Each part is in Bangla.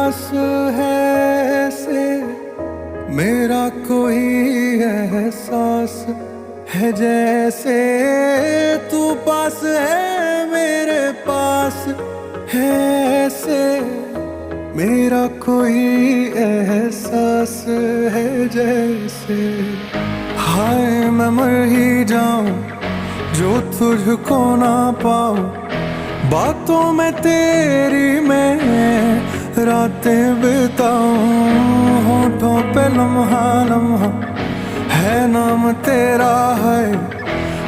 पास है से मेरा कोई एहसास है, जैसे तू पास है मेरे पास है से मेरा कोई एहसास है, जैसे हाय मैं मर ही जाऊं जो तुझको ना पाऊं, बातों में तेरी मैं रातें बिताऊं, होठों पे लम्हा लम्हा है नाम तेरा है,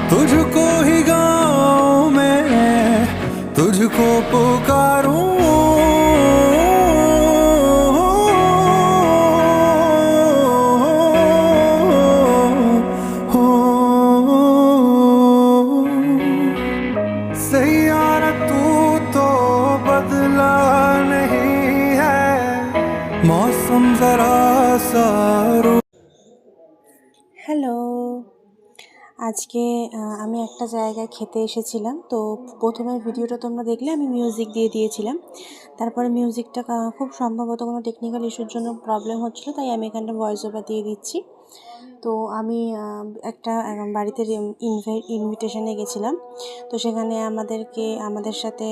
तुझको ही गाऊं मैं, तुझको पुकारूं। सैयारा तू तो बदला नहीं है, मौसम जरा सा হ্যালো, আজকে আমি একটা জায়গায় খেতে এসেছিলাম। তো প্রথমে ভিডিওটা তোমরা দেখলে আমি মিউজিক দিয়ে দিয়েছিলাম। তারপরে মিউজিকটা খুব সম্ভবত কোনো টেকনিক্যাল ইস্যুর জন্য প্রবলেম হচ্ছিলো, তাই আমি এখানটা ভয়েস ওভার দিয়ে দিচ্ছি। তো আমি একটা বাড়িতে ইনভিটেশনে গেছিলাম। তো সেখানে আমাদের সাথে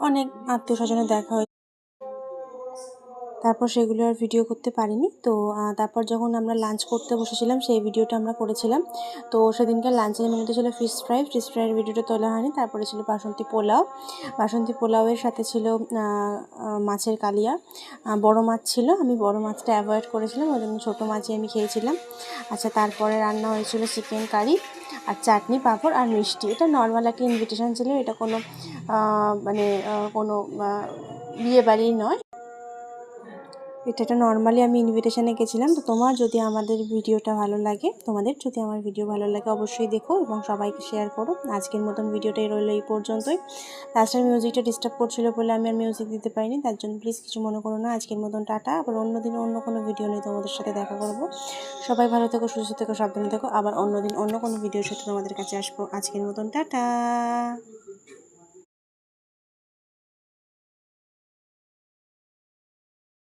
অনেক আত্মীয় স্বজনের দেখা হয়েছে। তারপর সেগুলো আর ভিডিও করতে পারিনি। তো তারপর যখন আমরা লাঞ্চ করতে বসেছিলাম সেই ভিডিওটা আমরা করেছিলাম। তো সেদিনকার লাঞ্চের মেনুতে ছিল ফিশ ফ্রাইয়ের ভিডিওটা তোলা হয়নি। তারপরে ছিল বাসন্তী পোলাওয়ের সাথে ছিল মাছের কালিয়া, বড় মাছ ছিল। আমি বড় মাছটা অ্যাভয়েড করেছিলাম, ওই জন্য ছোটো মাছই আমি খেয়েছিলাম। আচ্ছা, তারপরে রান্না হয়েছিল চিকেন কারি আর চাটনি, পাঁপড় আর মিষ্টি। এটা নর্মাল একটা ইনভিটেশন ছিল, এটা কোনো কোনো বিয়ে বাড়ি নয়, এটা নর্মালি আমি ইনভিটেশনে গেছিলাম। তো তোমাদের যদি আমার ভিডিও ভালো লাগে অবশ্যই দেখো এবং সবাইকে শেয়ার করো। আজকের মতন ভিডিওটাই রইলো এই পর্যন্তই। লাস্টের মিউজিকটা ডিস্টার্ব করছিল বলে আমি আর মিউজিক দিতে পারিনি, তার জন্য প্লিজ কিছু মনে করো না। আজকের মতন টাটা, আবার অন্যদিন অন্য কোনো ভিডিও নিয়ে তোমাদের সাথে দেখা করবো। সবাই ভালো থেকো, সুস্থ থেকো, সাবধানে থেকো। আবার অন্যদিন অন্য কোনো ভিডিওর সাথে তোমাদের কাছে আসবো। আজকের মতন টাটা।